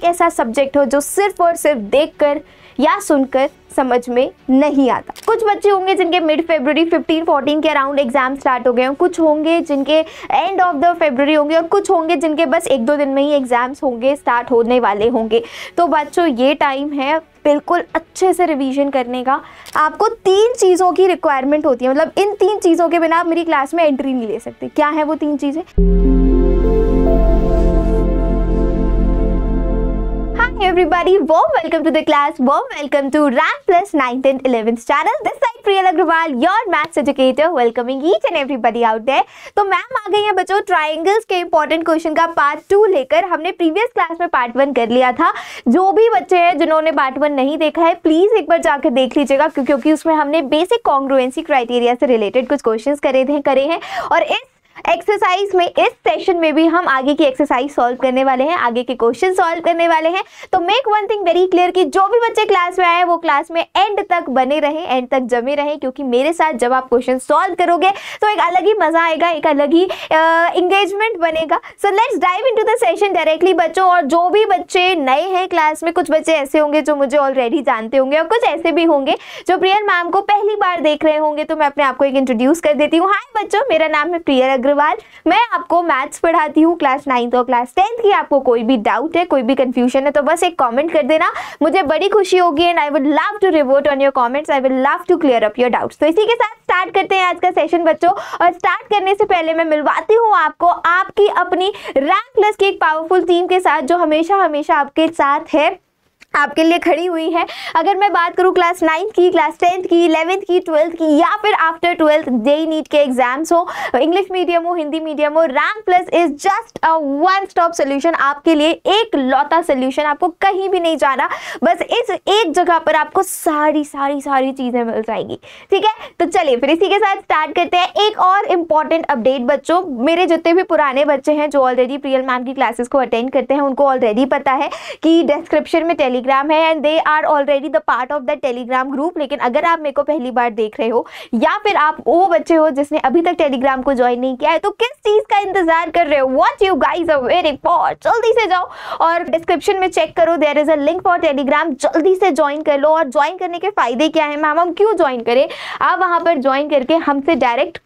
एक ऐसा सब्जेक्ट हो जो सिर्फ और सिर्फ देखकर या सुनकर समझ में नहीं आता। कुछ बच्चे होंगे जिनके मिड फरवरी 15-14 के अराउंड एग्जाम स्टार्ट हो गए हों, कुछ होंगे जिनके एंड ऑफ द फरवरी होंगे और कुछ होंगे जिनके बस 1-2 दिन में ही एग्जाम्स होंगे, स्टार्ट होने वाले होंगे। तो बच्चों ये टाइम है बिल्कुल अच्छे से रिवीजन करने का। आपको 3 चीज़ों की रिक्वायरमेंट होती है, मतलब इन 3 चीज़ों के बिना आप मेरी क्लास में एंट्री नहीं ले सकते। क्या है वो 3 चीज़ें? Hi everybody, warm welcome to the class, warm welcome to Rank Plus 9th and 11th channel. This side Priyal Agrawal, your maths educator, welcoming each and everybody out there. तो ma'am आ गई हैं बच्चों ट्राइंगल्स के important question का part 2 लेकर। हमने previous class में part 1 कर लिया था। जो भी बच्चे हैं जिन्होंने पार्ट 1 नहीं देखा है प्लीज एक बार जाकर देख लीजिएगा, क्योंकि उसमें हमने बेसिक कॉन्ग्रुएंसी क्राइटेरिया से रिलेटेड कुछ क्वेश्चंस करे हैं और इस एक्सरसाइज में, इस सेशन में भी हम आगे की एक्सरसाइज सॉल्व करने वाले हैं, आगे के क्वेश्चन सॉल्व करने वाले हैं। तो make one thing very clear कि जो भी बच्चे क्लास में आए वो क्लास में एंड तक बने रहें, एंड तक जमे रहें, क्योंकि मेरे साथ जब आप क्वेश्चन सॉल्व करोगे तो एक अलग ही मजा आएगा, एक अलग ही इंगेजमेंट बनेगा। So let's dive into the session directly बच्चों। और जो भी बच्चे नए हैं क्लास में, कुछ बच्चे ऐसे होंगे जो मुझे ऑलरेडी जानते होंगे और कुछ ऐसे भी होंगे जो प्रियल मैम को पहली बार देख रहे होंगे, तो मैं अपने आप को एक इंट्रोड्यूस कर देती हूँ। हाय बच्चों, मेरा नाम है प्रियल अग्रवाल। मैं आपको मैथ्स पढ़ाती हूँ क्लास 9th और क्लास 10th की। आपको कोई भी डाउट है, कोई भी कंफ्यूजन है तो बस एक कमेंट कर देना, मुझे बड़ी खुशी होगी and I would love to revert on your comments, I would love to clear up your doubts. तो इसी के साथ स्टार्ट करते हैं आज का सेशन बच्चों। और स्टार्ट करने से पहले मैं मिलवाती हूँ आपको आपकी अपनी रैंक प्लस की एक पावरफुल टीम के साथ, जो हमेशा हमेशा आपके साथ है, आपके लिए खड़ी हुई है। अगर मैं बात करूं क्लास 9th की, क्लास 10th की, 11th की, 12th की, या फिर आफ्टर 12th जेईई नीट के एग्जाम्स हो, इंग्लिश मीडियम हो, हिंदी मीडियम हो, rank plus is just a one stop solution आपके लिए, एक लौता सोल्यूशन। आपको कहीं भी नहीं जाना, बस इस एक जगह पर आपको सारी चीजें मिल जाएंगी। ठीक है, तो चलिए फिर इसी के साथ स्टार्ट करते हैं। एक और इम्पॉर्टेंट अपडेट बच्चों, मेरे जितने भी पुराने बच्चे हैं जो ऑलरेडी प्रियल मैम की क्लासेस को अटेंड करते हैं, उनको ऑलरेडी पता है कि डिस्क्रिप्शन में टेलीग्राम है and they are already the part of that Telegram group. लेकिन अगर आप मेरे को पहली बार देख रहे हो या फिर आप वो बच्चे हो जिसने अभी तक टेलीग्राम को ज्वाइन नहीं किया है, तो किस चीज का इंतजार कर रहे हो? What you guys are waiting for? जल्दी से जाओ और डिस्क्रिप्शन में चेक करो, there is a link for Telegram. जल्दी से ज्वाइन कर लो। और ज्वाइन करने के फायदे क्या है मैम, हम क्यों ज्वाइन करें? आप वहां पर ज्वाइन करके हमसे डायरेक्ट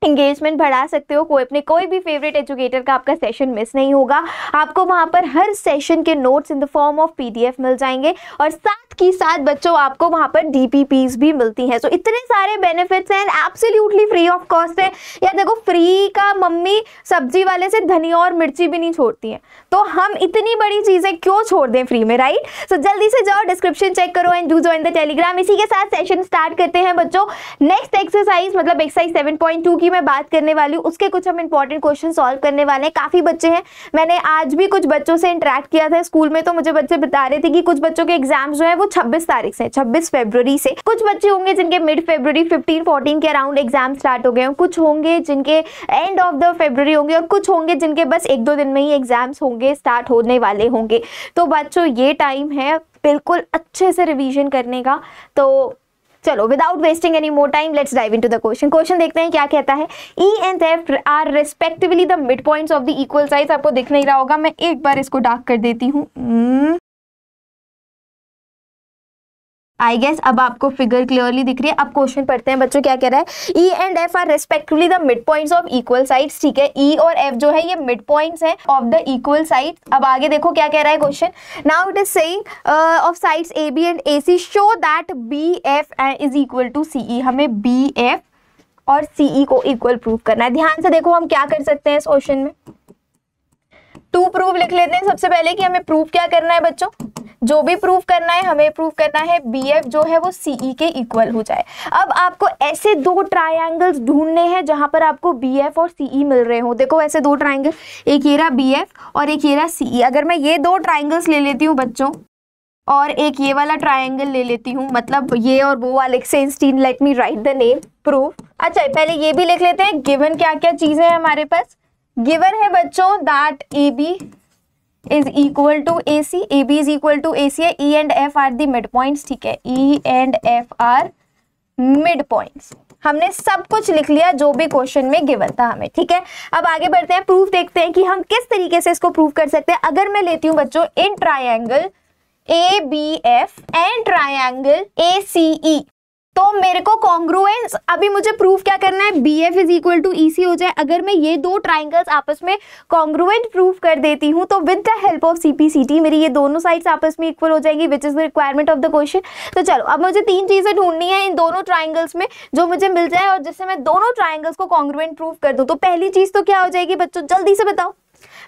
इंगेजमेंट बढ़ा सकते हो। कोई भी फेवरेट एजुकेटर का आपका सेशन मिस नहीं होगा। आपको वहां पर हर सेशन के notes in the form of PDF मिल जाएंगे और साथ की साथ बच्चों आपको वहां पर डीपीपीज भी मिलती हैं। तो इतने सारे बेनिफिट्स हैं, एब्सोल्युटली फ्री ऑफ कॉस्ट है। या देखो, फ्री का मम्मी सब्जी वाले से धनिया और मिर्ची भी नहीं छोड़ती हैं, तो हम इतनी बड़ी चीजें क्यों छोड़ दें फ्री में, राइट? सो जल्दी से जाओ, डिस्क्रिप्शन चेक करो and do join the Telegram. इसी के साथ सेशन स्टार्ट करते हैं बच्चों। नेक्स्ट एक्सरसाइज मतलब एक्सरसाइज 7.2 की मैं बात करने वाली हूँ, उसके कुछ हम इंपॉर्टेंट क्वेश्चन सॉल्व करने वाले हैं। काफी बच्चे हैं, मैंने आज भी कुछ बच्चों से इंटरेक्ट किया था स्कूल में, तो मुझे बच्चे बता रहे थे कि कुछ बच्चों के एग्जाम्स जो है वो 26 तारीख से, 26 फरवरी से। कुछ बच्चे होंगे जिनके मिड फरवरी 15-14 के अराउंड एग्जाम स्टार्ट हो गए हों, कुछ होंगे जिनके एंड ऑफ द फरवरी होंगे और कुछ होंगे जिनके बस 1-2 दिन में ही एग्जाम्स होंगे, स्टार्ट होने वाले होंगे। तो बच्चों ये टाइम है बिल्कुल अच्छे से रिवीजन करने का। तो चलो without wasting any more time let's dive into the question. Question देखते हैं क्या कहता है। E and F are respectively the mid points of the equal sides. आपको दिख नहीं रहा होगा, मैं एक बार इसको डार्क कर देती हूँ। आई गेस अब आपको फिगर क्लियरली दिख रही है। अब क्वेश्चन पढ़ते हैं बच्चों, क्या कह रहा है। E and F are respectively the mid points of equal sides. ठीक है, E और F जो है ये मिड पॉइंट्स हैं ऑफ द इक्वल साइड। अब आगे देखो क्या कह रहा है question. Now it is saying of sides AB and AC show that BF is equal to CE। हमें BF और CE को इक्वल प्रूव करना है। ध्यान से देखो हम क्या कर सकते हैं इस क्वेश्चन में। टू प्रूव लिख लेते हैं सबसे पहले कि हमें प्रूव क्या करना है बच्चों। जो भी प्रूव करना है, हमें प्रूव करना है BF जो है वो CE के इक्वल हो जाए। अब आपको ऐसे 2 ट्रायंगल्स ढूंढने हैं जहां पर आपको BF और CE मिल रहे हो। देखो ऐसे 2 ट्रायंगल, एक ये रहा BF और एक ये रहा CE। अगर मैं ये 2 ट्रायंगल्स ले लेती हूँ बच्चों और एक ये वाला ट्रायंगल ले लेती हूँ, मतलब ये और वो वाले सेंस्टीन, let me write the name proof. अच्छा पहले ये भी लिख लेते हैं। गिवन क्या क्या चीजें हैं हमारे पास। गिवन है बच्चों that AB is equal to AC, AB is equal to AC है, E and F are the mid points। ठीक है, E and F are mid points। हमने सब कुछ लिख लिया जो भी क्वेश्चन में गिवन था हमें, ठीक है। अब आगे बढ़ते हैं, प्रूफ देखते हैं कि हम किस तरीके से इसको प्रूफ कर सकते हैं। अगर मैं लेती हूँ बच्चों in triangle ABF and triangle ACE, तो मेरे को कॉन्ग्रुएंस, अभी मुझे प्रूफ क्या करना है, BF is equal to EC हो जाए। अगर मैं ये दो ट्राइंगल्स आपस में कॉन्ग्रुएंट प्रूफ कर देती हूँ तो with the help of CPCT मेरी ये दोनों साइड्स आपस में इक्वल हो जाएंगी, which is the requirement of the question. तो चलो अब मुझे 3 चीजें ढूंढनी है इन दोनों ट्राइंगल्स में जो मुझे मिल जाए और जिससे मैं दोनों ट्राइंगल्स को कॉन्ग्रुएंट प्रूफ कर दूं। तो पहली चीज तो क्या हो जाएगी बच्चों, जल्दी से बताओ।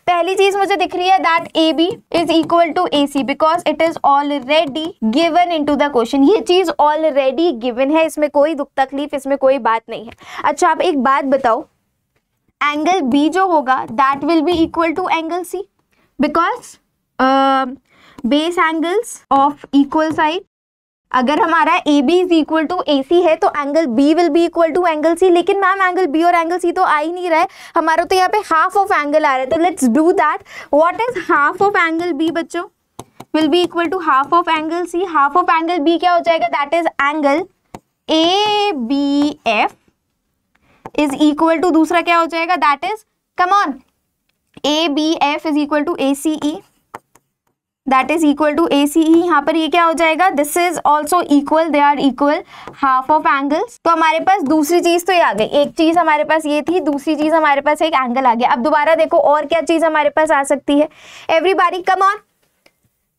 पहली चीज मुझे दिख रही है that AB is equal to AC because it is already given into the question. ये चीज ऑलरेडी गिवन है, इसमें कोई दुख तकलीफ, इसमें कोई बात नहीं है। अच्छा आप एक बात बताओ, एंगल B जो होगा that will be equal to angle C because base angles of equal side. अगर हमारा AB is equal to AC है तो angle B will be equal to angle C। लेकिन मैम एंगल B और angle C तो आ ही नहीं रहा है, हमारा तो यहाँ पे हाफ ऑफ एंगल आ रहा है। तो let's do that. What is half of angle B बच्चों, will be equal to half of angle C। Half of angle B क्या हो जाएगा, that is angle ABF is equal to दूसरा क्या हो जाएगा, that is come on ABF is equal to ACE, that is equal to ACE। यहाँ पर ये क्या हो जाएगा, this is also equal, they are equal half of angles. तो हमारे पास दूसरी चीज तो ये आ गई, एक चीज हमारे पास ये थी, दूसरी चीज हमारे पास एक एंगल आ गया। अब दोबारा देखो और क्या चीज हमारे पास आ सकती है। Everybody come on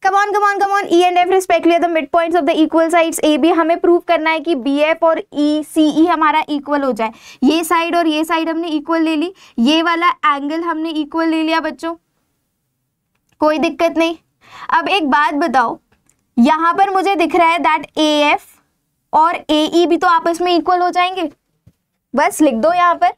come on come on come on, E and F respectively the mid points of the equal sides AB। हमें प्रूव करना है कि BF और CE हमारा इक्वल हो जाए। ये साइड और ये साइड हमने इक्वल ले ली, ये वाला एंगल हमने इक्वल ले लिया बच्चों, कोई दिक्कत नहीं। अब एक बात बताओ, यहां पर मुझे दिख रहा है दैट AF और AE भी तो आपस में इक्वल हो जाएंगे, बस लिख दो। यहां पर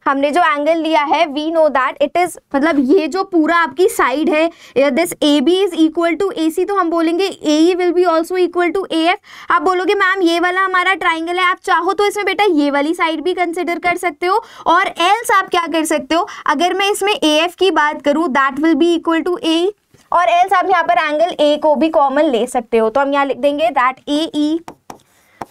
हमने जो एंगल लिया है we know that it is, मतलब ये जो पूरा आपकी साइड है this AB is equal to AC, तो हम बोलेंगे AE will be also equal to AF। आप बोलोगे मैम ये वाला हमारा ट्राइंगल है, आप चाहो तो इसमें बेटा ये वाली साइड भी कंसिडर कर सकते हो, और एल्स आप क्या कर सकते हो, अगर मैं इसमें AF की बात करूं that will be equal to AE, और एल्स आप यहाँ पर एंगल A को भी कॉमन ले सकते हो। तो हम यहाँ लिख देंगे that AE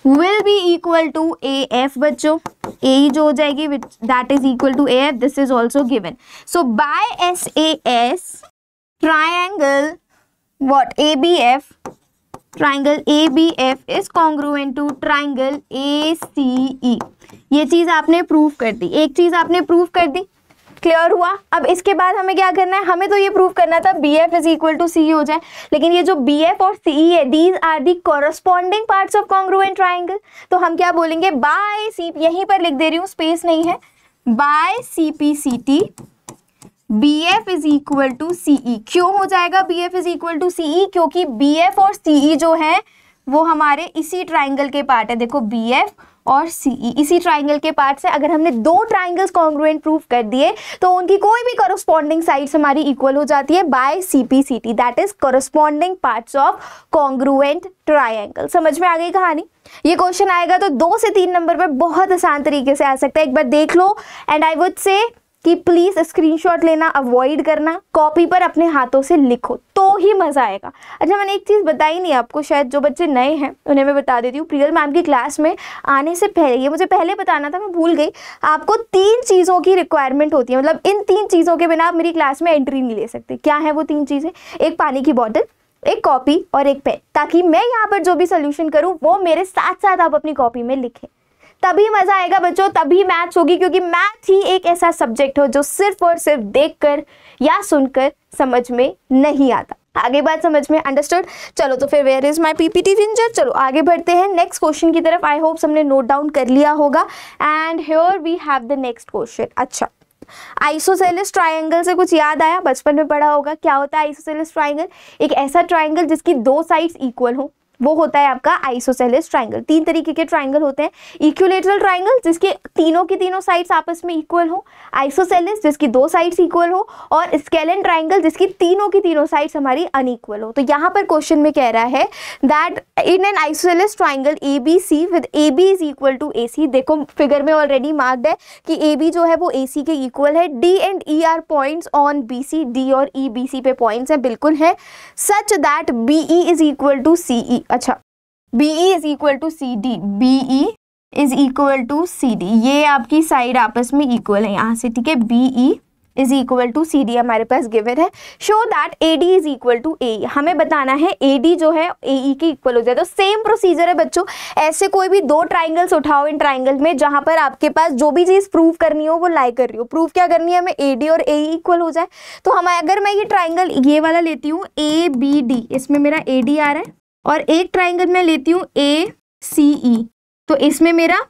will be equal to AF बच्चों, AE जो हो जाएगी that is equal to AF, this is also given. So by SAS triangle what ABF, triangle ABF is congruent to triangle ACE। ये चीज आपने प्रूव कर दी, एक चीज आपने प्रूव कर दी, क्लियर हुआ। अब इसके बाद हमें क्या करना है, हमें तो ये प्रूव करना था BF is equal to CE हो जाए, लेकिन ये जो BF और CE है these are the corresponding parts of congruent triangle. तो हम क्या बोलेंगे, बाय C, यहीं पर लिख दे रही हूँ, स्पेस नहीं है, by CPCT BF is equal to CE। क्यों हो जाएगा BF is equal to CE, क्योंकि BF और CE जो है वो हमारे इसी ट्राइंगल के पार्ट है। देखो BF और CE इसी ट्राइंगल के पार्ट से, अगर हमने दो ट्राइंगल्स कॉन्ग्रुएंट प्रूफ कर दिए तो उनकी कोई भी कॉरस्पॉन्डिंग साइड्स हमारी इक्वल हो जाती है by CPCT, that is corresponding parts of congruent triangle. समझ में आ गई कहानी। ये क्वेश्चन आएगा तो 2 से 3 नंबर पे बहुत आसान तरीके से आ सकता है, एक बार देख लो। एंड आई वुड से कि प्लीज स्क्रीनशॉट लेना अवॉइड करना, कॉपी पर अपने हाथों से लिखो तो ही मजा आएगा। अच्छा मैंने एक चीज बताई नहीं आपको, शायद जो बच्चे नए हैं उन्हें मैं बता देती हूँ। प्रियल मैम की क्लास में आने से पहले, ये मुझे पहले बताना था मैं भूल गई, आपको 3 चीज़ों की रिक्वायरमेंट होती है, मतलब इन 3 चीज़ों के बिना आप मेरी क्लास में एंट्री नहीं ले सकते। क्या है वो 3 चीज़ें, एक पानी की बॉटल, एक कॉपी और एक पेन, ताकि मैं यहाँ पर जो भी सोल्यूशन करूँ वो मेरे साथ साथ आप अपनी कॉपी में लिखें, तभी मजा आएगा बच्चों, तभी मैथ्स होगी। क्योंकि मैथ ही एक ऐसा सब्जेक्ट हो जो सिर्फ और सिर्फ देखकर या सुनकर समझ में नहीं आता। आगे बात समझ में, अंडरस्टूड। चलो तो फिर where is my PPT ginger, चलो आगे बढ़ते हैं नेक्स्ट क्वेश्चन की तरफ। आई होप सबने नोट डाउन कर लिया होगा। And here we have the next question. अच्छा, आइसोसेलेस ट्राइंगल से कुछ याद आया, बचपन में पढ़ा होगा। क्या होता है आइसोसेलेस ट्राइंगल, एक ऐसा ट्राइंगल जिसकी 2 साइड्स इक्वल हो, वो होता है आपका आइसोसेलेस ट्राइंगल। 3 तरीके के ट्राइंगल होते हैं, इक्विलेटरल ट्राइंगल जिसके तीनों की तीनों साइड्स आपस में इक्वल हो, आइसोसेलेस जिसकी 2 साइड्स इक्वल हो, और स्केलन ट्राइंगल जिसकी तीनों की तीनों साइड्स हमारी अनइक्वल हो। तो यहाँ पर क्वेश्चन में कह रहा है that in an isosceles triangle ABC with AB is equal to AC। देखो फिगर में ऑलरेडी मार्क्ड है कि AB जो है वो AC के इक्वल है। D and E are points on BC, D और E BC पे पॉइंट्स हैं, बिल्कुल है, such that BE is equal to CE। अच्छा, BE is equal to CD, BE is equal to C D, ये आपकी साइड आपस में इक्वल है यहाँ से, ठीक है। B E is equal to C D हमारे पास गिवन है। Show that A D is equal to A E, हमें बताना है ए डी जो है ए ई के इक्वल हो जाए। तो सेम प्रोसीजर है बच्चों, ऐसे कोई भी दो ट्राइंगल्स उठाओ इन ट्राइंगल में जहां पर आपके पास जो भी चीज प्रूव करनी हो वो लाई कर रही हो। प्रूव क्या करनी है हमें, ए डी और ए ई इक्वल हो जाए। तो हम अगर मैं ये ट्राइंगल ये वाला लेती हूँ ए बी डी, इसमें मेरा ए डी आ रहा है, और एक ट्राइंगल में लेती हूँ ए सी ई, तो इसमें मेरा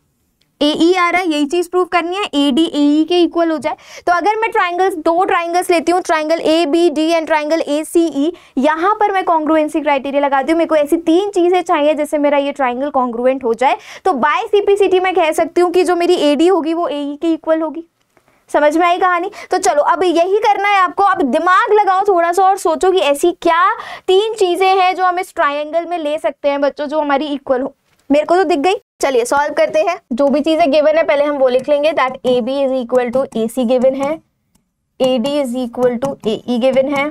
ए ई आ रहा है। यही चीज प्रूव करनी है, ए डी ए ई के इक्वल हो जाए। तो अगर मैं ट्राइंगल्स दो ट्राइंगल्स लेती हूँ, triangle A B D and triangle A C E, यहाँ पर मैं कॉन्ग्रुएंसी क्राइटेरिया लगाती हूँ। मेरे को ऐसी तीन चीजें चाहिए जिससे मेरा ये ट्राइंगल कॉन्ग्रुएंट हो जाए। तो बाय सीपीसीटी मैं कह सकती हूँ कि जो मेरी ए डी होगी वो ए ई के इक्वल होगी। समझ में आई कहानी? तो चलो अब यही करना है आपको। अब दिमाग लगाओ थोड़ा सा और सोचो कि ऐसी क्या तीन चीजें हैं जो हम इस ट्राइंगल में ले सकते हैं बच्चों, जो हमारी इक्वल हो। मेरे को तो दिख गई। चलिए सॉल्व करते हैं। जो भी चीजें गिवन है पहले हम वो लिख लेंगे, that A B is equal to A C given है, A D is equal to A E given है।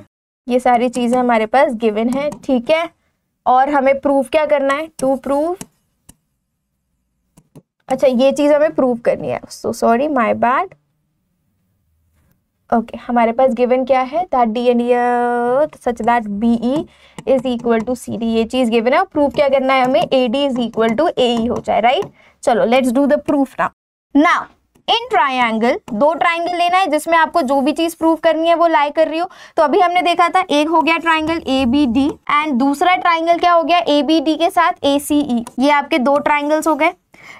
ये सारी चीजें हमारे पास गिवन है, ठीक है। और हमें प्रूफ क्या करना है, टू प्रूव, अच्छा ये चीज हमें प्रूव करनी है, so sorry my bad. Okay हमारे पास गिवन क्या है, that D and such that B E is equal to C D, ये चीज गिवन है। और प्रूफ क्या करना है हमें, A D is equal to A E हो जाए, राइट। चलो let's do the proof now in triangle, दो ट्राइंगल लेना है जिसमें आपको जो भी चीज प्रूफ करनी है वो लाई कर रही हो। तो अभी हमने देखा था एक हो गया triangle A B D, and दूसरा ट्राइंगल क्या हो गया, ए बी डी के साथ ए सी ई। ये आपके दो ट्राइंगल्स हो गए,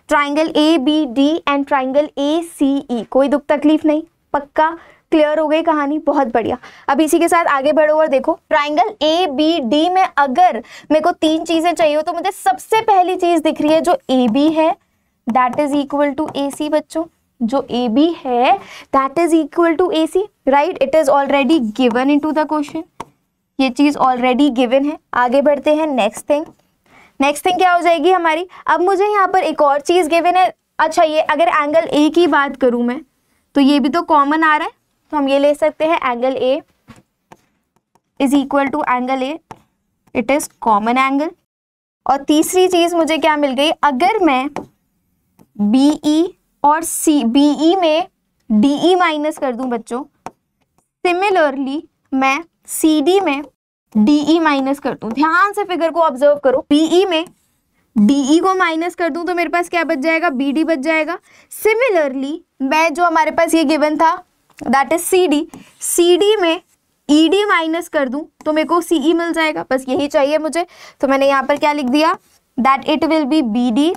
triangle A B D and triangle A C E. कोई दुख तकलीफ नहीं, पक्का क्लियर हो गई कहानी, बहुत बढ़िया। अब इसी के साथ आगे बढ़ो और देखो, ट्राइंगल ए बी डी में अगर मेरे को तीन चीजें चाहिए हो तो मुझे सबसे पहली चीज दिख रही है जो ए बी है, that is equal to A C. बच्चों जो ए बी है that is equal to A C, right. It is already given in to the question, ये चीज ऑलरेडी गिवन है। आगे बढ़ते हैं नेक्स्ट थिंग। नेक्स्ट थिंग क्या हो जाएगी हमारी, अब मुझे यहाँ पर एक और चीज गिवन है। अच्छा ये अगर एंगल ए की बात करूं मैं, तो ये भी तो कॉमन आ रहा है, तो हम ये ले सकते हैं angle A is equal to angle A, it is common angle. और तीसरी चीज मुझे क्या मिल गई, अगर मैं बीई और सी, बीई में डीई माइनस कर दूं बच्चों, सिमिलरली मैं सीडी में डीई माइनस कर दूं। ध्यान से फिगर को ऑब्जर्व करो, बीई में डीई को माइनस कर दूं तो मेरे पास क्या बच जाएगा, बीडी बच जाएगा। सिमिलरली मैं जो हमारे पास ये गिवन था दैट इज सीडी, सीडी में ईडी माइनस कर दूं तो मेरे को सीई मिल जाएगा। बस यही चाहिए मुझे, तो मैंने यहाँ पर क्या लिख दिया, that it will be B D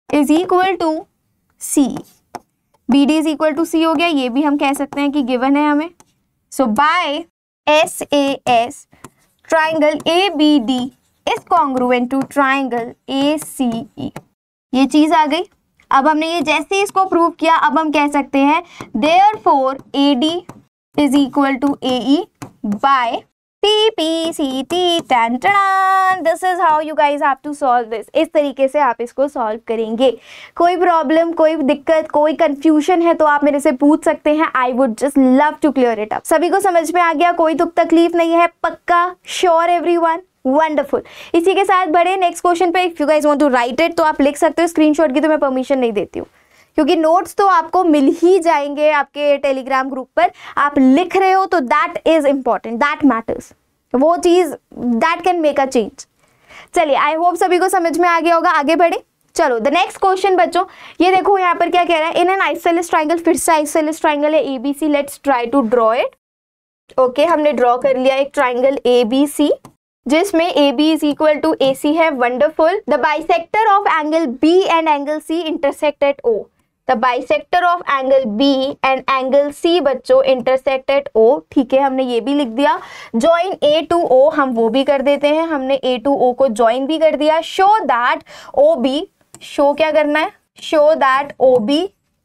is equal to C. B D is equal to C हो गया, ये भी हम कह सकते हैं कि गिवन है हमें। So by S A S triangle A B D is congruent to triangle A C E, ये चीज आ गई। अब हमने ये जैसे इसको प्रूव किया, अब हम कह सकते हैं therefore A D is equal to A E by PPCT। This is how you guys have to solve this. इस तरीके से आप इसको सॉल्व करेंगे। कोई प्रॉब्लम, कोई दिक्कत, कोई कंफ्यूजन है तो आप मेरे से पूछ सकते हैं। I would just love to clear it up. सभी को समझ में आ गया, कोई दुख तकलीफ नहीं है, पक्का, श्योर एवरीवन, वंडरफुल। इसी के साथ बढ़े नेक्स्ट क्वेश्चन पे। If you guys want to write it तो आप लिख सकते हो, स्क्रीनशॉट की तो मैं परमिशन नहीं देती हूँ, क्योंकि नोट्स तो आपको मिल ही जाएंगे आपके टेलीग्राम ग्रुप पर। आप लिख रहे हो तो that is important, that matters, वो चीज that can make a change. चलिए आई होप सभी को समझ में आ गया होगा। आगे बढ़े, चलो द नेक्स्ट क्वेश्चन बच्चों, ये देखो यहाँ पर क्या कह रहा है, इन एन आइसोसेलेस ट्राइंगल, फिर से आइसोसेलेस ट्राइंगल है ABC, let's try to draw it. Okay हमने ड्रॉ कर लिया एक ट्राइंगल एबीसी जिसमें AB is equal to AC है, wonderful. The bisector of angle B and angle C intersect at O। The bisector of angle B and angle C बच्चों intersect at O, ठीक है, हमने ये भी लिख दिया। जॉइन A टू O, हम वो भी कर देते हैं, हमने A टू O को जॉइन भी कर दिया। शो दैट OB, शो क्या करना है, show that OB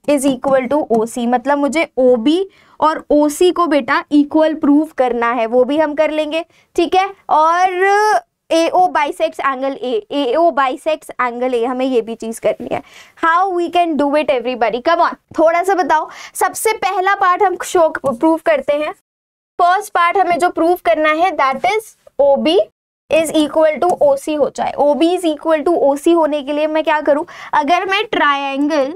is equal to OC, मतलब मुझे OB और OC को बेटा इक्वल प्रूव करना है, वो भी हम कर लेंगे, ठीक है। और AO bisects angle A, AO bisects angle A, हमें ये भी चीज करनी है। How we can do it everybody, come on, थोड़ा सा बताओ। सबसे पहला पार्ट हम शो प्रूव करते हैं। फर्स्ट पार्ट हमें जो प्रूव करना है that is OB is equal to OC हो जाए। OB is equal to OC होने के लिए मैं क्या करूं, अगर मैं ट्रायंगल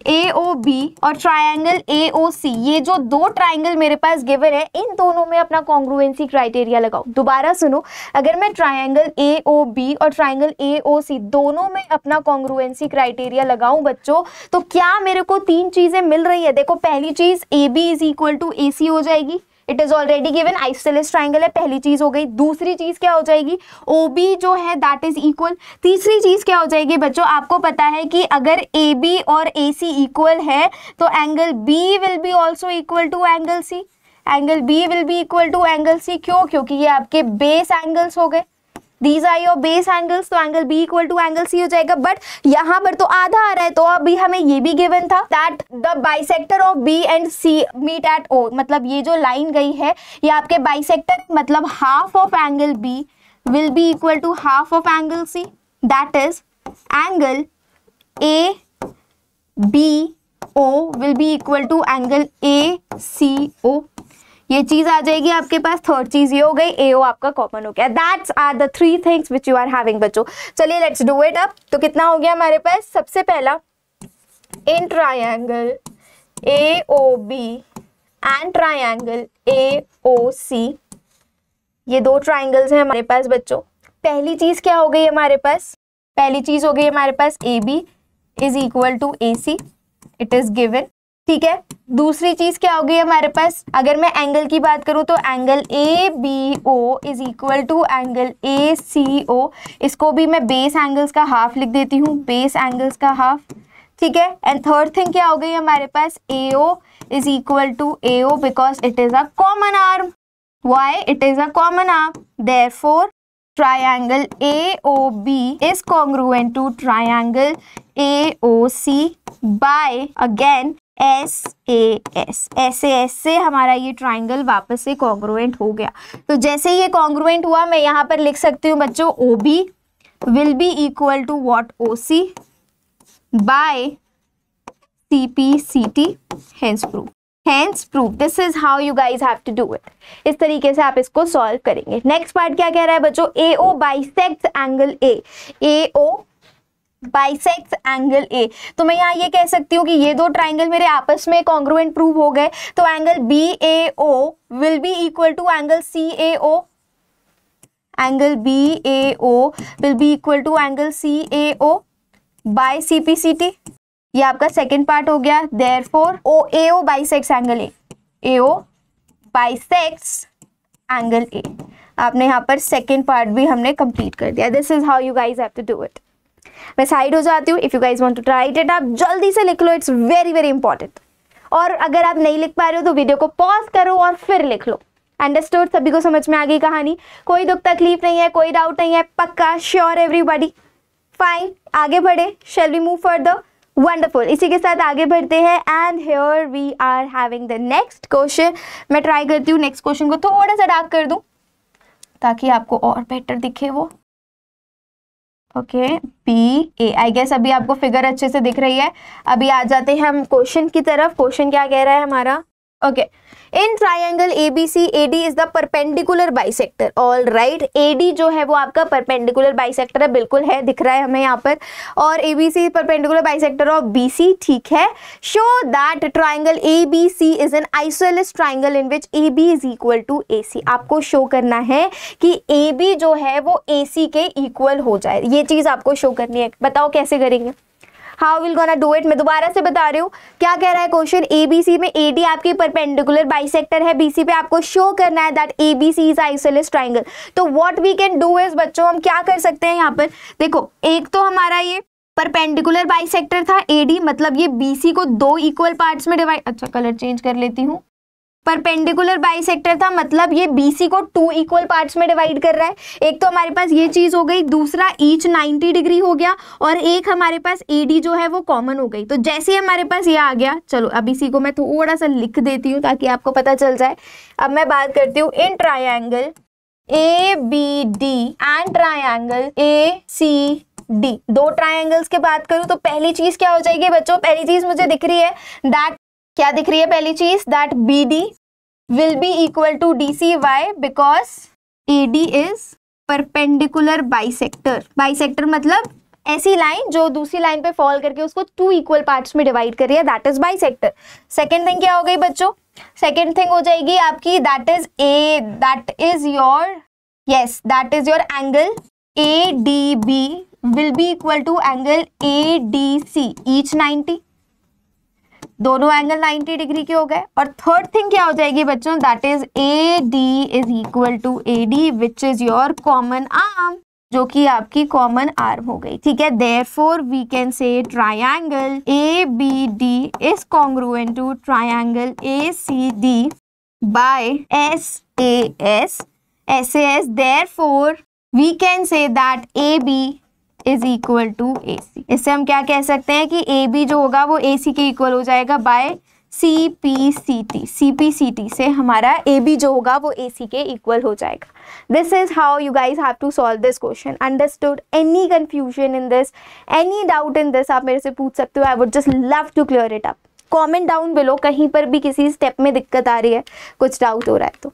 AOB और ट्रायंगल AOC, ये जो दो ट्रायंगल मेरे पास गिवन है, इन दोनों में अपना कॉन्ग्रुएंसी क्राइटेरिया लगाओ। दोबारा सुनो, अगर मैं ट्रायंगल AOB और ट्रायंगल AOC दोनों में अपना कॉन्ग्रुएंसी क्राइटेरिया लगाऊं बच्चों, तो क्या मेरे को तीन चीजें मिल रही है। देखो, पहली चीज AB is equal to AC हो जाएगी, it is already given, isosceles triangle है, पहली चीज हो गई। दूसरी चीज क्या हो जाएगी, OB जो है दैट इज इक्वल। तीसरी चीज क्या हो जाएगी बच्चों, आपको पता है कि अगर AB और AC इक्वल है तो angle B will be also equal to angle C। Angle B will be equal to angle C, क्यों, क्योंकि ये आपके बेस एंगल्स हो गए, these are your base angles, तो angle B equal to angle C हो जाएगा। बट यहाँ पर तो आधा आ रहा है, तो अभी हमें ये भी गिवन था that the bisector of B and C meet at O, मतलब ये जो लाइन गई है ये आपके बाइसेक्टर, मतलब half of angle B will be equal to half of angle C, that is angle ABO will be equal to angle ACO। ये चीज आ जाएगी आपके पास। थर्ड चीज ये हो गई, AO आपका कॉमन हो गया। That's are the three things which you are having बच्चों। चलिए लेट्स डू इट अप। तो कितना हो गया हमारे पास, सबसे पहला in triangle AOB and triangle AOC, ये दो ट्रायंगल्स हैं हमारे पास बच्चों। पहली चीज क्या हो गई हमारे पास, पहली चीज हो गई हमारे पास AB is equal to AC, it is given, ठीक है। दूसरी चीज क्या हो गई हमारे पास, अगर मैं एंगल की बात करूं तो angle ABO is equal to angle ACO, इसको भी मैं बेस एंगल्स का हाफ लिख देती हूँ, बेस एंगल्स का हाफ, ठीक है। एंड थर्ड थिंग क्या हो गई हमारे पास, AO is equal to AO because it is a common arm. Why? It is a common arm. Therefore, triangle AOB is congruent to triangle AOC by again SAS। SAS से हमारा ये triangle वापस से कॉन्ग्रुएंट हो गया। तो जैसे ये कॉन्ग्रुएंट हुआ, मैं यहाँ पर लिख सकती हूँ बच्चों, OB will be equal to what, OC by CPCT, hence proof। Hence proof, this is how you guys have to do it। इस तरीके से आप इसको सॉल्व करेंगे। नेक्स्ट पार्ट क्या कह रहा है बच्चों, AO bisects angle A। AO bisects angle A, तो मैं यहाँ ये कह सकती हूँ कि ये दो ट्राइंगल मेरे आपस में कॉन्ग्रुएंट प्रूव हो गए, तो angle BAO will be equal to angle CAO। Angle BAO will be equal to angle CAO by CPCT। ये आपका सेकेंड पार्ट हो गया। Therefore AO bisects angle A, AO bisects angle A। आपने यहाँ पर सेकेंड पार्ट भी हमने complete कर दिया। This is how you guys have to do it. मैं साइड हो जाती हूँ। If you guys want to try it, आप जल्दी से लिख लो, इट्स वेरी वेरी इंपॉर्टेंट। और अगर आप नहीं लिख पा रहे हो तो वीडियो को पॉज करो और फिर लिख लो। अंडरस्टूड, सभी को समझ में आ गई कहानी, कोई दुख तकलीफ नहीं है, कोई डाउट नहीं है, पक्का, श्योर एवरीबॉडी, फाइन। आगे बढ़े, shall we move further. Wonderful, इसी के साथ आगे बढ़ते हैं। And here we are having the next question. मैं ट्राई करती हूँ नेक्स्ट क्वेश्चन को थोड़ा सा डार्क कर दूं ताकि आपको और बेटर दिखे वो। ओके, BA, आई गेस अभी आपको फिगर अच्छे से दिख रही है। अभी आ जाते हैं हम क्वेश्चन की तरफ। क्वेश्चन क्या कह रहा है हमारा, okay, in triangle ABC AD is the perpendicular bisector. All right, AD जो है वो आपका परपेंडिकुलर बाइसेक्टर है, बिल्कुल है, दिख रहा है हमें यहाँ पर, और ABC perpendicular bisector of BC, ठीक है। Show that triangle ABC is an isosceles triangle in which AB is equal to AC। आपको शो करना है कि AB जो है वो AC के इक्वल हो जाए, ये चीज आपको शो करनी है। बताओ कैसे करेंगे, how will gonna do it. मैं दोबारा से बता रही हूँ क्या कह रहा है क्वेश्चन। ABC में AD आपकी परपेंडिकुलर बाइसेक्टर है, BC पे आपको शो करना है that ABC is isosceles triangle. तो what we can do is बच्चों, हम क्या कर सकते हैं यहाँ पर, देखो, एक तो हमारा ये परपेंडिकुलर बाइसेक्टर था AD, मतलब ये BC को दो इक्वल पार्ट्स में डिवाइड, अच्छा कलर चेंज कर लेती हूँ, परपेंडिकुलर बाइसेक्टर था मतलब ये BC को टू इक्वल पार्ट्स में डिवाइड कर रहा है। एक तो हमारे पास ये चीज हो गई, दूसरा ईच 90 डिग्री हो गया, और एक हमारे पास AD जो है वो कॉमन हो गई। तो जैसे ही हमारे पास ये आ गया, चलो अब इसी को मैं थोड़ा सा लिख देती हूँ ताकि आपको पता चल जाए। अब मैं बात करती हूँ in triangle ABD and triangle ACD, दो ट्राइंगल्स की बात करूँ तो पहली चीज क्या हो जाएगी बच्चों, पहली चीज मुझे दिख रही है दैट, क्या दिख रही है पहली चीज, that BD will be equal to DC। why? because AD is perpendicular bisector. Bisector मतलब ऐसी लाइन जो दूसरी लाइन पे फॉल करके उसको 2 इक्वल पार्ट्स में डिवाइड कर रही है, that is bisector. Second thing क्या हो गई बच्चों? सेकेंड थिंग हो जाएगी आपकी that is your angle ADB will be equal to angle ADC each 90। दोनों एंगल 90 डिग्री के हो गए। और थर्ड थिंग क्या हो जाएगी बच्चों? That is AD is equal to AD which is your common arm, जो कि आपकी कॉमन आर्म हो गई। ठीक है, therefore we can say triangle ABD is congruent to triangle ACD by SAS। Therefore we can say that AB is equal to AC। इससे हम क्या कह सकते हैं कि AB जो होगा वो AC के इक्वल हो जाएगा बाय CPCT से हमारा AB जो होगा वो AC के इक्वल हो जाएगा। This is how you guys have to solve this question. Understood? Any confusion in this? Any doubt in this? आप मेरे से पूछ सकते हो। I would just love to clear it up. Comment down below कहीं पर भी किसी स्टेप में दिक्कत आ रही है, कुछ डाउट हो रहा है तो।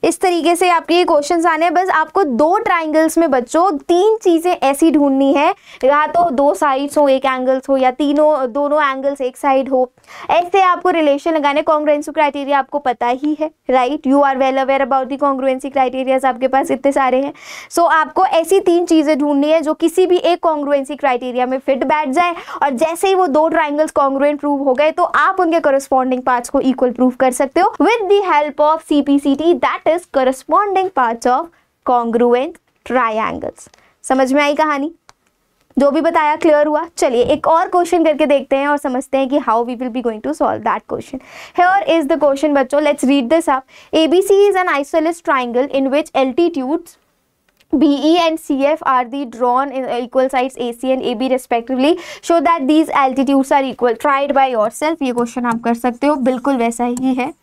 इस तरीके से आपके ये क्वेश्चंस आने हैं। बस आपको 2 ट्राइंगल्स में बच्चों 3 चीजें ऐसी ढूंढनी है, या तो 2 साइड्स हो, एक एंगल्स हो, या दोनों एंगल्स एक साइड हो। ऐसे आपको रिलेशन लगाने। कॉन्ग्रुएंसी क्राइटेरिया आपको पता ही है, right? You are well aware about the congruency criterias, आपके पास इतने सारे हैं। सो आपको ऐसी 3 चीजें ढूंढनी है जो किसी भी एक कॉन्ग्रुएंसी क्राइटेरिया में फिट बैठ जाए, और जैसे ही वो 2 ट्राइंगल्स कॉन्ग्रुएंट प्रूव हो गए तो आप उनके कॉरेस्पॉन्डिंग पार्ट्स को इक्वल प्रूव कर सकते हो with the help of CPCT, that is corresponding parts of congruent triangles। समझ में आई कहानी? जो भी बताया क्लियर हुआ? चलिए एक और क्वेश्चन करके देखते हैं और समझते हैं कि how we will be going to solve that question. Here is the question बच्चों, let's read this up. ABC is an isosceles triangle in which altitudes BE and CF are the drawn in equal sides AC and AB respectively. Show that these altitudes are equal. Try it by yourself। ये question आप कर सकते हो, बिल्कुल वैसा ही है,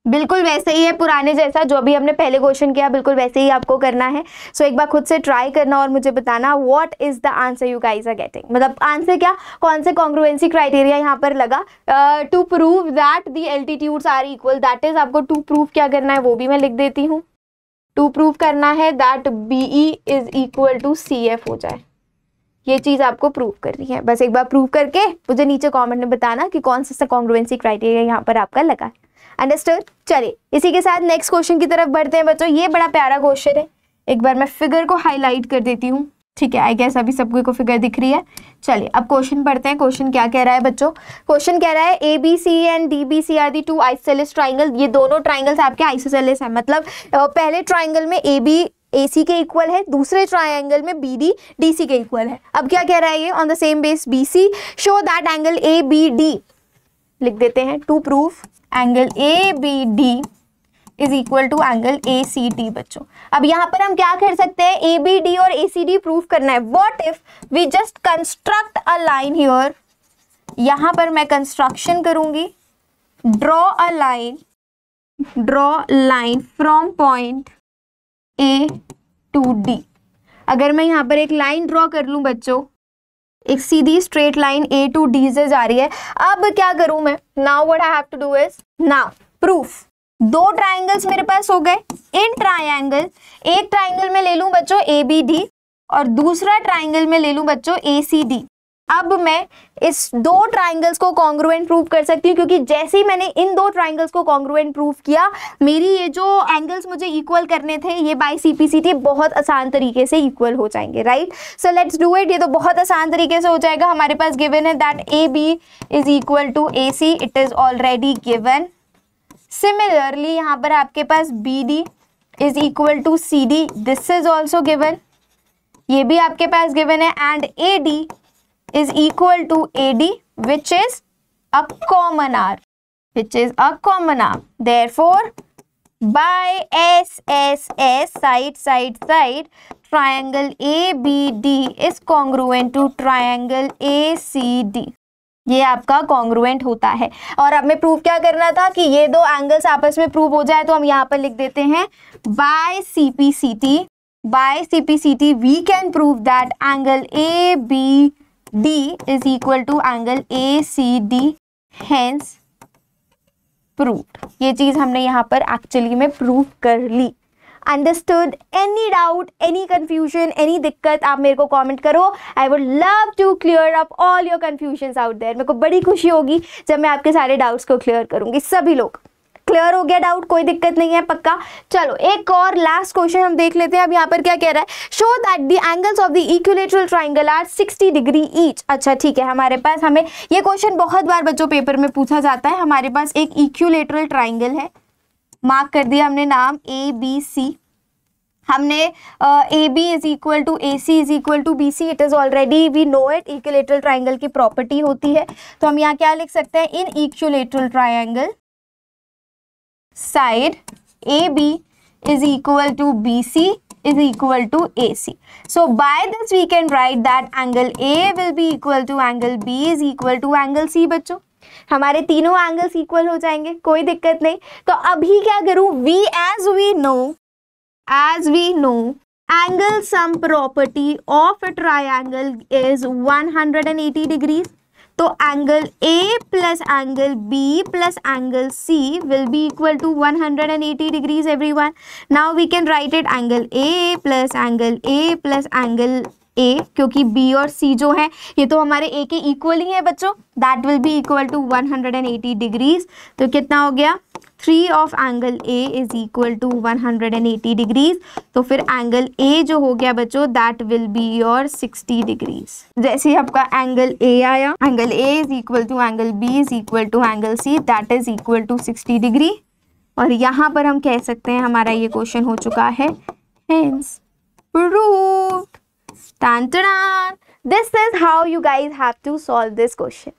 बिल्कुल वैसे ही है पुराने जैसा जो अभी हमने पहले क्वेश्चन किया, बिल्कुल वैसे ही आपको करना है। सो एक बार खुद से ट्राई करना और मुझे बताना what is the answer you guys are getting. मतलब आंसर क्या, कौन से कॉन्ग्रुएंसी क्राइटेरिया यहाँ पर लगा to prove that the altitudes are equal. That is आपको टू प्रूव क्या करना है वो भी मैं लिख देती हूँ। टू प्रूव करना है that BE is equal to CF हो जाए। ये चीज आपको प्रूव करनी है। बस एक बार प्रूव करके मुझे नीचे कमेंट में बताना कि कौन सा कॉन्ग्रुएंसी क्राइटेरिया यहाँ पर आपका लगा है। अंडरस्टूड? चलिए इसी के साथ नेक्स्ट क्वेश्चन की तरफ बढ़ते हैं बच्चों। ये बड़ा प्यारा क्वेश्चन है, एक बार मैं फिगर को हाईलाइट कर देती हूँ। ठीक है, आई गेस अभी सबको को फिगर दिख रही है। चलिए अब क्वेश्चन पढ़ते हैं। क्वेश्चन क्या कह रहा है बच्चों? क्वेश्चन कह रहा है ABC and DBC are the 2 isosceles triangle. ये दोनों ट्राइंगल्स आपके आइसोसेलेस है, मतलब पहले ट्राइंगल में AB AC के इक्वल है, दूसरे ट्राइंगल में BD DC के इक्वल है। अब क्या कह रहा है ये? On the same base BC show that angle ABD लिख देते हैं to proof angle ABD is equal to angle ACD बच्चों। अब यहाँ पर हम क्या कर सकते हैं? ABD और ACD प्रूफ करना है। What if we just construct a line here. यहाँ पर मैं कंस्ट्रक्शन करूंगी, draw a line from point A to D। अगर मैं यहाँ पर एक लाइन ड्रॉ कर लूं बच्चों, एक सीधी straight line A to D से जा रही है। अब क्या करूं मैं? Now what I have to do is now proof. 2 triangles मेरे पास हो गए। इन ट्राइंगल, एक ट्राइंगल में ले लूं बच्चों ABD और दूसरा ट्राइंगल में ले लूं बच्चों ACD। अब मैं इस 2 ट्राइंगल्स को कॉन्ग्रुएंट प्रूव कर सकती हूँ, क्योंकि जैसे ही मैंने इन 2 ट्राइंगल्स को कॉन्ग्रुएंट प्रूव किया, मेरी ये जो एंगल्स मुझे इक्वल करने थे ये बाय CPCT बहुत आसान तरीके से इक्वल हो जाएंगे, right? So let's do it. ये तो बहुत आसान तरीके से हो जाएगा। हमारे पास गिवन है that AB is equal to AC, it is already given. Similarly यहाँ पर आपके पास BD is equal to CD, this is also given, ये भी आपके पास गिवन है। And AD is equal to AD which is a common arm, therefore by SSS side triangle ABD is congruent to triangle ACD। ये आपका congruent होता है। और अब मैं प्रूव क्या करना था कि ये 2 एंगल्स आपस में प्रूव हो जाए, तो हम यहाँ पर लिख देते हैं by CPCT we can prove that angle ABD is equal to angle ACD, hence proved। ये चीज हमने यहाँ पर एक्चुअली में प्रूव कर ली। Understood? Any doubt, any confusion, any दिक्कत, आप मेरे को कमेंट करो. I would love to clear up all your confusions out there. मेरे को बड़ी खुशी होगी जब मैं आपके सारे डाउट्स को क्लियर करूंगी. सभी लोग क्लियर हो गया डाउट? कोई दिक्कत नहीं है? पक्का? चलो एक और लास्ट क्वेश्चन हम देख लेते हैं. अब यहाँ पर क्या कह रहा है? Show that the angles of the equilateral triangle are 60 degree each. अच्छा ठीक है, हमारे पास, हमें ये क्वेश्चन बहुत बार बच्चों पेपर में पूछा जाता है. हमारे पास एक इक्विलेटरल ट्राइंगल है, मार्क कर दिया हमने नाम ABC. हमने AB is equal to AC is equal to BC. It is already, we know it, equilateral triangle की प्रॉपर्टी होती है. तो हम यहाँ क्या लिख सकते हैं? In equilateral triangle side AB is equal to BC is equal to AC. So by this we can write that angle A will be equal to angle B is equal to angle C. बच्चों हमारे तीनों angles equal हो जाएंगे, कोई दिक्कत नहीं. तो अभी क्या करूं? as we know angle sum property of a triangle is 180 degrees. तो angle A plus angle B plus angle C will be equal to 180 degrees everyone. Now we can write it angle A plus angle A plus angle A, क्योंकि B और C जो है ये तो हमारे A के equal ही है बच्चों. That will be equal to 180 degrees. तो कितना हो गया? 3 of angle A is equal to 180 degrees. तो फिर एंगल A जो हो गया बच्चों, that will be your 60 degrees. जैसे ही आपका एंगल A आया, angle A is equal to angle B is equal to angle C, that is equal to 60 degree. और यहाँ पर हम कह सकते हैं हमारा ये क्वेश्चन हो चुका है hence proved. This is how you guys have to solve this question.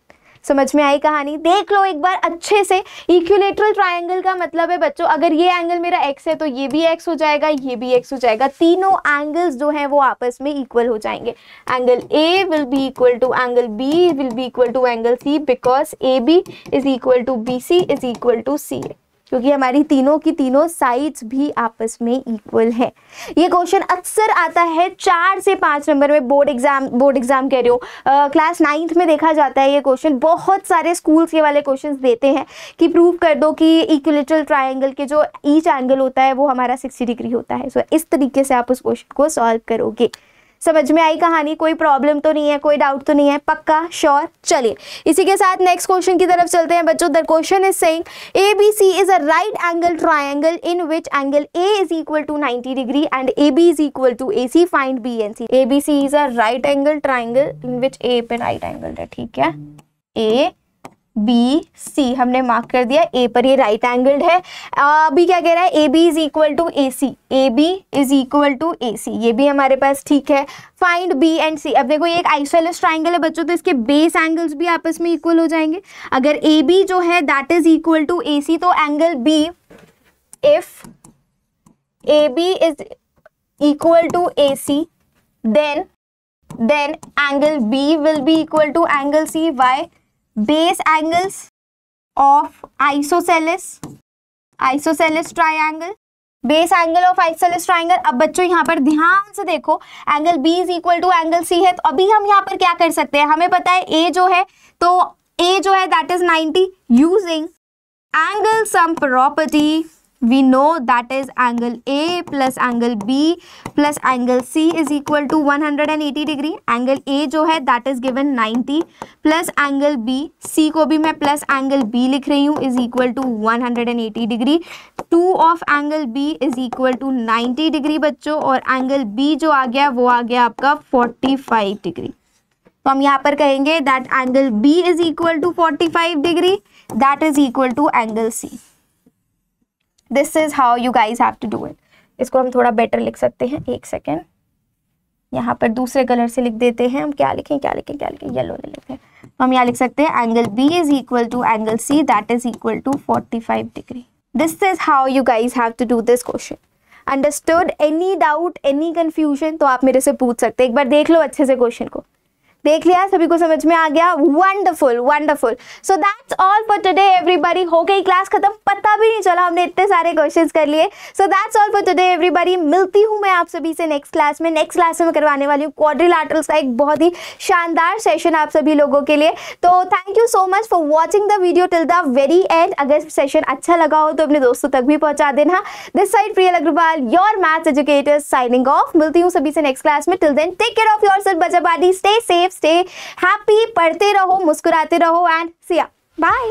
समझ में आई कहानी? देख लो एक बार अच्छे से. इक्विलेटरल ट्रायंगल का मतलब है बच्चों, अगर ये एंगल मेरा x है तो ये भी x हो जाएगा, ये भी x हो जाएगा. तीनों एंगल्स जो हैं वो आपस में इक्वल हो जाएंगे. Angle A will be equal to angle B will be equal to angle C because AB is equal to BC is equal to CA, क्योंकि हमारी तीनों की तीनों साइड्स भी आपस में इक्वल है. ये क्वेश्चन अक्सर आता है 4 से 5 नंबर में. बोर्ड एग्जाम कह रही हो, क्लास 9th में देखा जाता है ये क्वेश्चन. बहुत सारे स्कूल्स ये वाले क्वेश्चंस देते हैं कि प्रूव कर दो कि इक्विलेटरल ट्रायंगल के जो ईच एंगल होता है वो हमारा 60 डिग्री होता है. सो इस तरीके से आप उस क्वेश्चन को सॉल्व करोगे. समझ में आई कहानी? कोई प्रॉब्लम तो नहीं है, कोई डाउट तो नहीं है? पक्का? श्योर? चलिए इसी के साथ नेक्स्ट क्वेश्चन की तरफ चलते हैं बच्चों. The question is saying ABC is a right angle triangle in which angle A is equal to 90 degree and AB is equal to AC. Find B and C. ABC is a right angle triangle in which A पे right angle है. ठीक है, A B C हमने mark कर दिया. A पर ये right angled है. अभी क्या कह रहा है? AB is equal to AC. AB is equal to AC, ये भी हमारे पास ठीक है. Find B and C. अब देखो ये एक आइसोसेलेस ट्राइंगल है बच्चों, तो इसके बेस एंगल्स भी आपस में इक्वल हो जाएंगे. अगर AB जो है that is equal to AC, तो angle B, if AB is equal to AC, then angle B will be equal to angle C. Why? Base angles of isosceles triangle. Base angle of isosceles triangle. अब बच्चों यहाँ पर ध्यान से देखो, angle B is equal to angle C है. तो अभी हम यहाँ पर क्या कर सकते हैं? हमें पता है A जो है, तो A जो है that is 90. Using angle sum property we know that is angle A plus angle B plus angle C is equal to 180 degree. angle A जो है that is given 90 plus angle B, C को भी मैं plus angle B लिख रही हूँ, is equal to 180 degree. 2 of angle B is equal to 90 degree बच्चों, और angle B जो आ गया वो आ गया आपका 45 degree. तो हम यहाँ पर कहेंगे that angle B is equal to 45 degree, that is equal to angle C. This is how you guys have to do it. इसको हम थोड़ा बेटर लिख सकते हैं. एक सेकेंड, यहाँ पर दूसरे कलर से लिख देते हैं. हम क्या लिखें येलो ले लेते हैं. तो हम यहाँ लिख सकते हैं angle B is equal to angle C that is equal to 45 degree. This is how you guys have to do this question. Understood? Any doubt, any confusion तो आप मेरे से पूछ सकते हैं. एक बार देख लो अच्छे से क्वेश्चन को. देख लिया, सभी को समझ में आ गया? Wonderful wonderful. So that's all for today everybody. हो गई क्लास खत्म, पता भी नहीं चला, हमने इतने सारे क्वेश्चंस कर लिए। So that's all for today everybody. मिलती हूँ मैं आप सभी से नेक्स्ट क्लास में। नेक्स्ट क्लास में मैं करवाने वाली हूँ क्वाड्रिलैटरल्स का एक बहुत ही शानदार सेशन आप सभी लोगों के लिए। तो thank you so much for watching the video till the very and. अगर सेशन अच्छा लगा हो तो अपने दोस्तों तक भी पहुंचा देना। This side Priyal Agarwal, your maths educator, signing off. मिलती हूँ सभी से नेक्स्ट क्लास में। Till then take care of yourself बच्चा party, stay safe, stay happy, पढ़ते रहो, मुस्कुराते रहो एंड सी या, बाय।